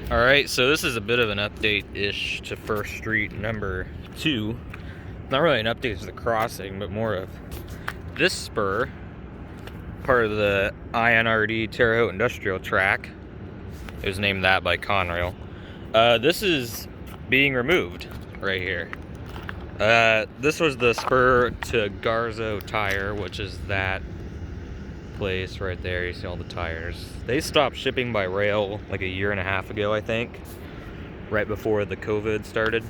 Alright, so this is a bit of an update-ish to First Street number 2. Not really an update to the crossing, but more of this spur, part of the INRD Terre Haute industrial track. It was named that by Conrail. This is being removed right here. This was the spur to Garzo Tire, which is that place right there. You see all the tires. They stopped shipping by rail like a year and a half ago, I think, right before the COVID started.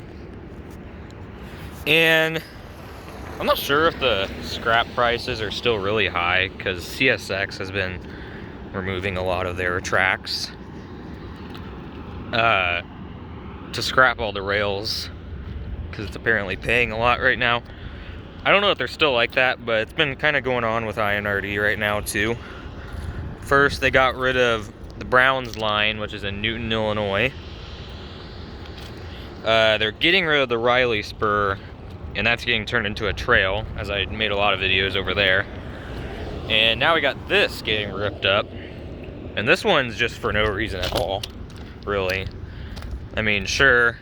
And I'm not sure if the scrap prices are still really high, because CSX has been removing a lot of their tracks to scrap all the rails, because it's apparently paying a lot right now. I don't know if they're still like that, but it's been kind of going on with INRD right now too. First, they got rid of the Browns line, which is in Newton, Illinois. They're getting rid of the Riley spur, and that's getting turned into a trail, as I made a lot of videos over there. And now we got this getting ripped up, and this one's just for no reason at all, really. I mean, sure,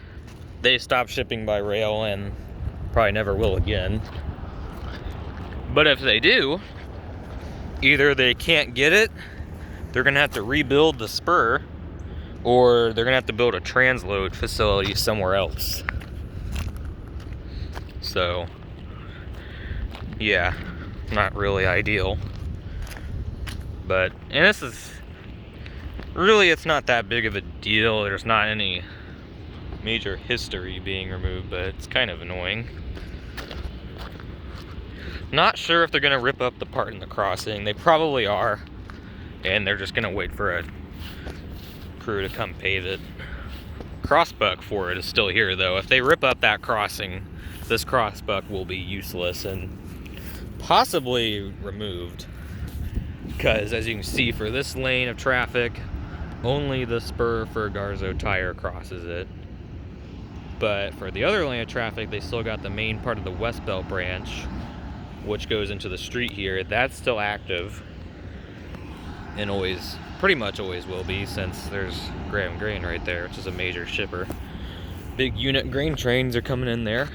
they stopped shipping by rail and probably never will again. But if they do, either they can't get it, they're gonna have to rebuild the spur, or they're gonna have to build a transload facility somewhere else. So, yeah, not really ideal. But, and this is, really it's not that big of a deal. There's not any major history being removed, but it's kind of annoying. Not sure if they're gonna rip up the part in the crossing. They probably are, and they're just gonna wait for a crew to come pave it. Crossbuck for it is still here though. If they rip up that crossing, this crossbuck will be useless and possibly removed, because as you can see, for this lane of traffic, only the spur for Garzo Tire crosses it. But for the other lane of traffic, they still got the main part of the West Belt branch, which goes into the street here. That's still active, and always, pretty much always will be, since there's Graham Grain right there, which is a major shipper. Big unit grain trains are coming in there.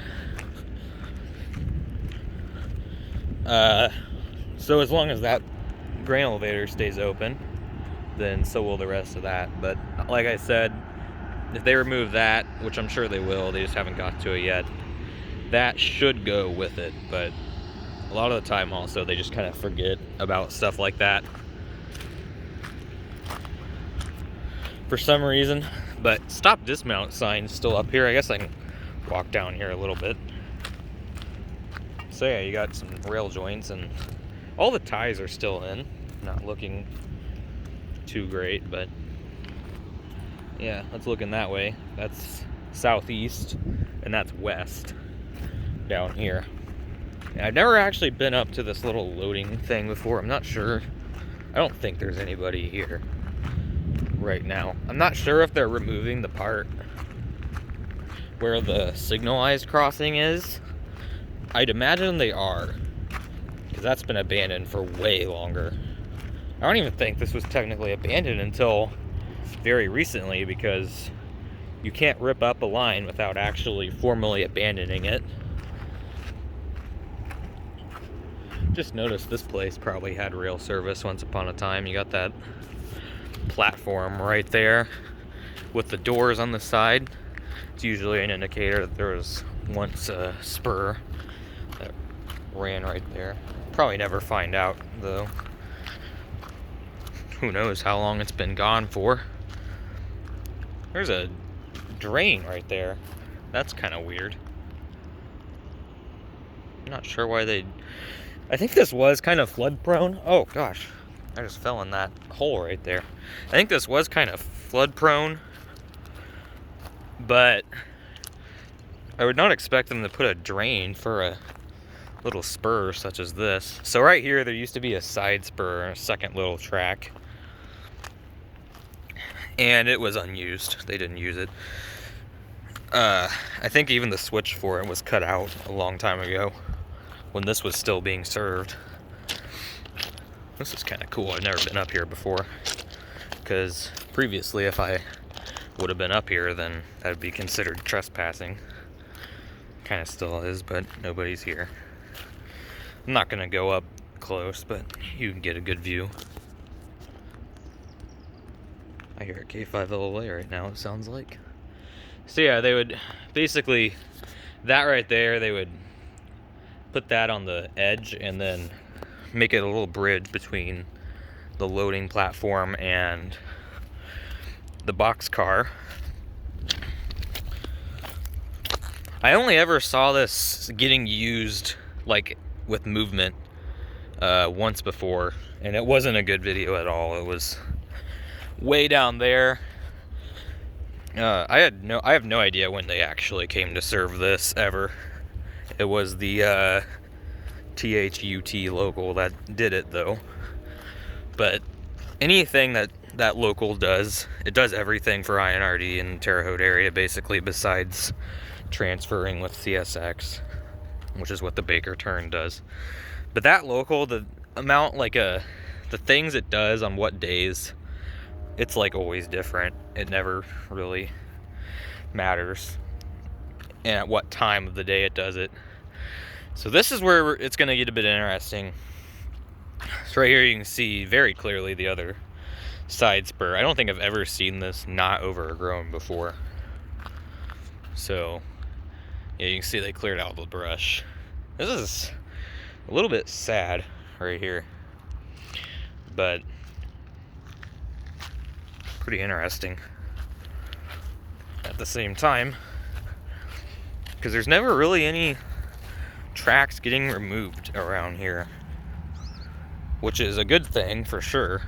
So as long as that grain elevator stays open, then so will the rest of that. But like I said, if they remove that, which I'm sure they will, they just haven't got to it yet, that should go with it. But a lot of the time also, they just kind of forget about stuff like that for some reason. But stop dismount sign's still up here. I guess I can walk down here a little bit. So yeah, you got some rail joints, and all the ties are still in. Not looking too great, but yeah, that's looking that way. That's southeast, and that's west down here. And I've never actually been up to this little loading thing before. I'm not sure. I don't think there's anybody here right now. I'm not sure if they're removing the part where the signalized crossing is. I'd imagine they are, because that's been abandoned for way longer. I don't even think this was technically abandoned until very recently, because you can't rip up a line without actually formally abandoning it. Just noticed this place probably had rail service once upon a time. You got that platform right there with the doors on the side. It's usually an indicator that there was once a spur that ran right there. Probably never find out though. Who knows how long it's been gone for. There's a drain right there. That's kind of weird. I'm not sure why they... I think this was kind of flood prone. Oh gosh, I just fell in that hole right there. I think this was kind of flood prone, but I would not expect them to put a drain for a little spur such as this. So right here, there used to be a side spur, a second little track, and it was unused. They didn't use it. I think even the switch for it was cut out a long time ago, when this was still being served. This is kind of cool. I've never been up here before, because previously, if I would have been up here, then that would be considered trespassing. Kind of still is, but nobody's here. I'm not gonna go up close, but you can get a good view. I hear a K5LA right now, it sounds like. So yeah, they would basically, that right there, they would put that on the edge and then make it a little bridge between the loading platform and the box car. I only ever saw this getting used like with movement once before, and it wasn't a good video at all. It was way down there. I have no idea when they actually came to serve this ever. It was the THUT local that did it though. But anything that local does, it does everything for INRD in Terre Haute area basically, besides transferring with CSX, which is what the Baker turn does. But that local, the amount, like the things it does on what days, it's like always different. It never really matters and at what time of the day it does it. So this is where it's going to get a bit interesting. So right here you can see very clearly the other side spur. I don't think I've ever seen this not overgrown before. So yeah, you can see they cleared out the brush. This is a little bit sad right here, but pretty interesting at the same time, because there's never really any tracks getting removed around here, which is a good thing for sure,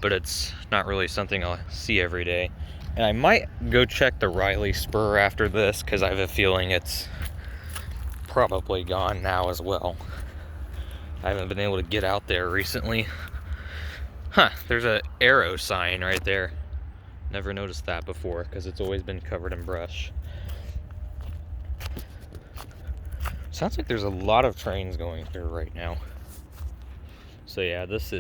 but it's not really something I'll see every day. And I might go check the Riley spur after this, because I have a feeling it's probably gone now as well. I haven't been able to get out there recently. Huh, there's an arrow sign right there. Never noticed that before, because it's always been covered in brush. Sounds like there's a lot of trains going through right now. So yeah, this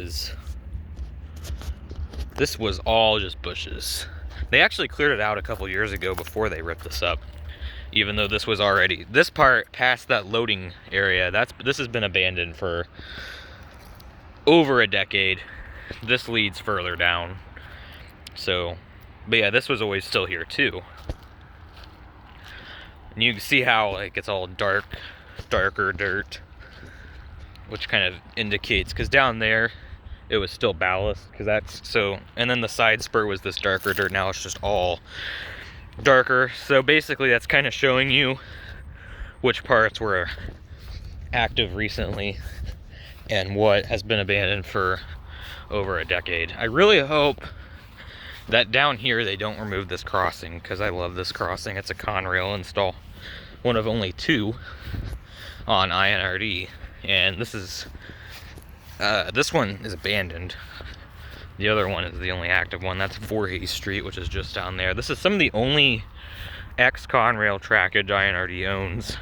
was all just bushes. They actually cleared it out a couple years ago before they ripped this up. Even though this was already, this part past that loading area, this has been abandoned for over a decade. This leads further down. So, but yeah, this was always still here too. And you can see how like it's all darker dirt, which kind of indicates, because down there it was still ballast, because that's so, and then the side spur was this darker dirt. Now it's just all darker. So basically that's kind of showing you which parts were active recently and what has been abandoned for over a decade. I really hope that down here they don't remove this crossing, because I love this crossing. It's a Conrail install, one of only 2 on INRD, and this one is abandoned. The other one is the only active one. That's Voorhees Street, which is just down there. This is some of the only ex-Conrail trackage INRD owns.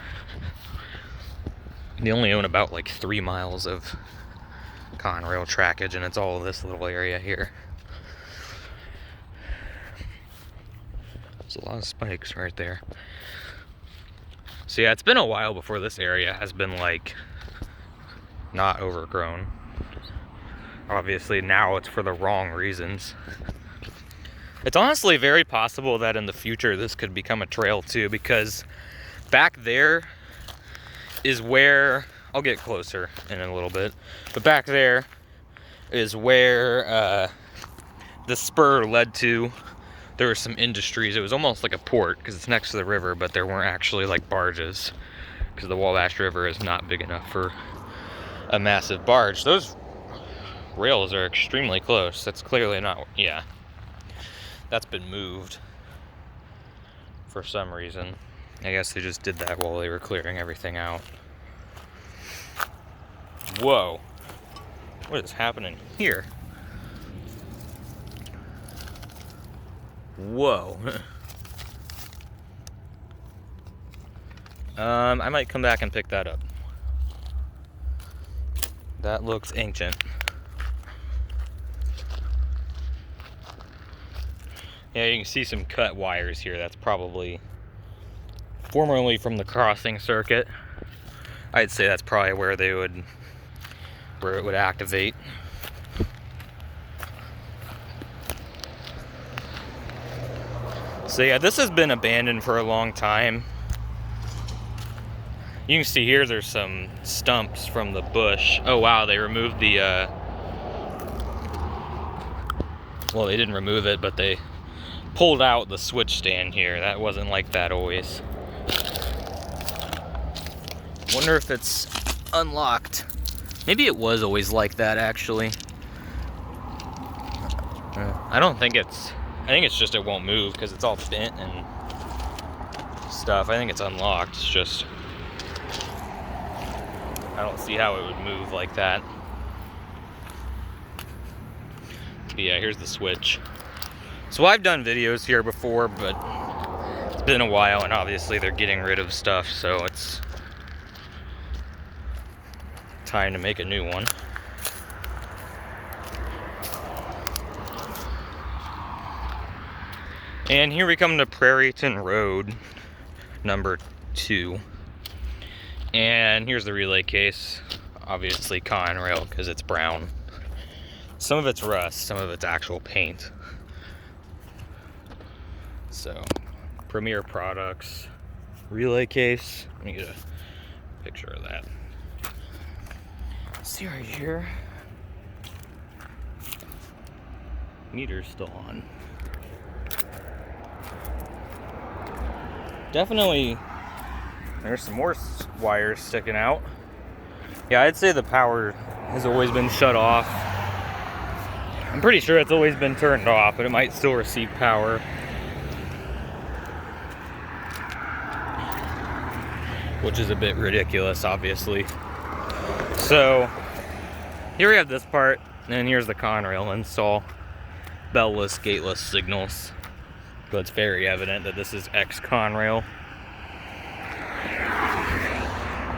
They only own about like 3 miles of Conrail trackage, and it's all this little area here. There's a lot of spikes right there. So yeah, it's been a while before this area has been like not overgrown. Obviously now it's for the wrong reasons. It's honestly very possible that in the future this could become a trail too, because back there is where, I'll get closer in a little bit, but back there is where the spur led to. There were some industries. It was almost like a port because it's next to the river, but there weren't actually like barges, because the Wabash River is not big enough for a massive barge. Those rails are extremely close. That's clearly not, yeah. That's been moved for some reason. I guess they just did that while they were clearing everything out. Whoa. What is happening here? Whoa. I might come back and pick that up. That looks ancient. Yeah, you can see some cut wires here. That's probably formerly from the crossing circuit. I'd say that's probably where it would activate. So yeah, this has been abandoned for a long time. You can see here there's some stumps from the bush. Oh wow, they removed the, well, they didn't remove it, but they pulled out the switch stand here. That wasn't like that always. Wonder if it's unlocked. Maybe it was always like that, actually. I don't think it's, I think it's just it won't move because it's all bent and stuff. I think it's unlocked. It's just, I don't see how it would move like that. But yeah, here's the switch. So I've done videos here before, but it's been a while, and obviously they're getting rid of stuff, so it's time to make a new one. And here we come to Prairieton Road, number 2. And here's the relay case. Obviously Conrail, because it's brown. Some of it's rust, some of it's actual paint. So, Premier Products relay case. Let me get a picture of that. See right here. Meter's still on. Definitely, there's some more wires sticking out. Yeah, I'd say the power has always been shut off. I'm pretty sure it's always been turned off, but it might still receive power. Which is a bit ridiculous, obviously. So, here we have this part, and here's the Conrail install. Bell-less, gateless signals. So it's very evident that this is ex-Conrail.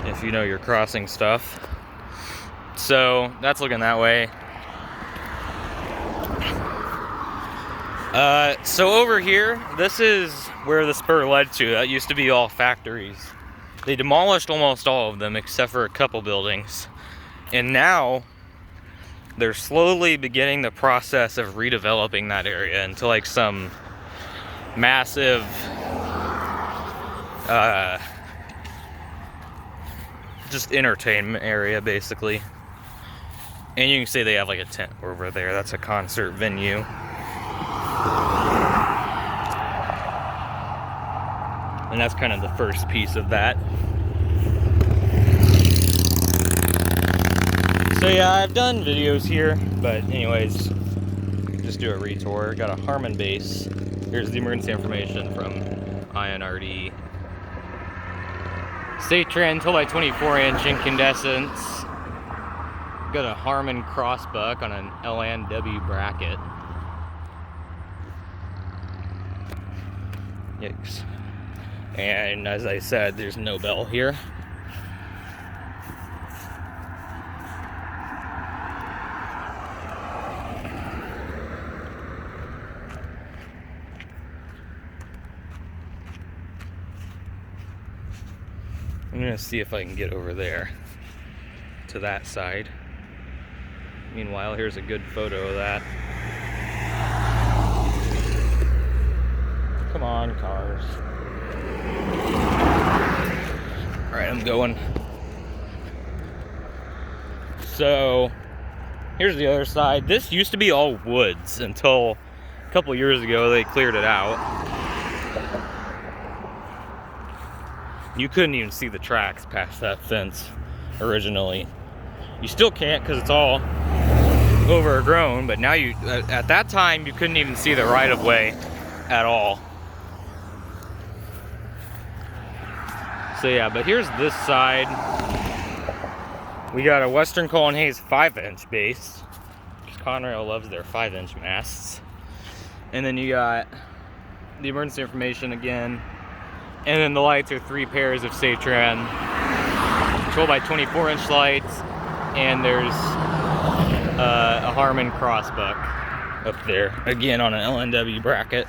If you know your crossing stuff. So, that's looking that way. So over here, this is where the spur led to. That used to be all factories. They demolished almost all of them except for a couple buildings. And now they're slowly beginning the process of redeveloping that area into like some massive just entertainment area basically. And you can see they have like a tent over there. That's a concert venue. And that's kind of the first piece of that. So yeah, I've done videos here, but anyways, just do a retour. Got a Harman base. Here's the emergency information from INRD. Safe trend 12 by 24 inch incandescents. Got a Harman crossbuck on an LNW bracket. Yikes. And as I said, there's no bell here. I'm gonna see if I can get over there to that side. Meanwhile, here's a good photo of that. Come on, cars. Alright, I'm going. So, here's the other side. This used to be all woods until a couple years ago they cleared it out. You couldn't even see the tracks past that fence originally. You still can't because it's all overgrown, but now at that time you couldn't even see the right of way at all. So yeah, but here's this side. We got a Western Cole & Hayes 5-inch base, because Conrail loves their 5-inch masts. And then you got the emergency information again. And then the lights are 3 pairs of Satran 12 by 24 inch lights. And there's a Harman crossbuck up there, again on an LNW bracket.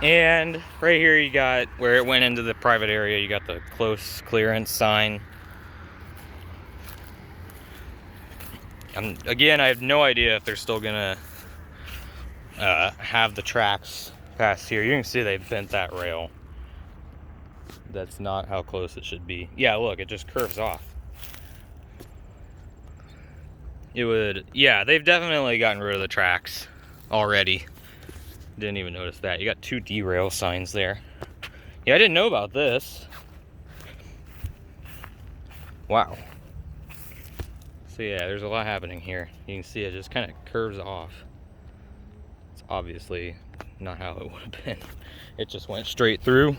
And right here you got where it went into the private area, you got the close clearance sign. Again, I have no idea if they're still gonna have the tracks past here. You can see they bent that rail. That's not how close it should be. Yeah, look, it just curves off. It would, yeah, they've definitely gotten rid of the tracks already. Didn't even notice that. You got 2 derail signs there. Yeah, I didn't know about this. Wow. So yeah, there's a lot happening here. You can see it just kind of curves off. It's obviously not how it would have been. It just went straight through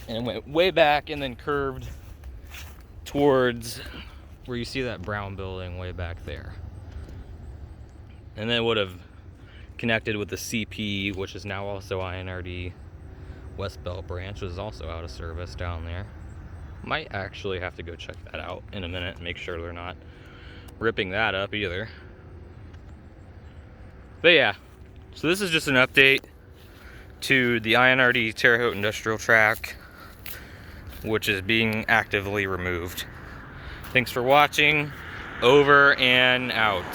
and it went way back and then curved towards where you see that brown building way back there. And then it would have connected with the CP, which is now also INRD West Belt branch, which is also out of service down there. Might actually have to go check that out in a minute and make sure they're not ripping that up either. But yeah, so this is just an update to the INRD Terre Haute industrial track, which is being actively removed. Thanks for watching. Over and out.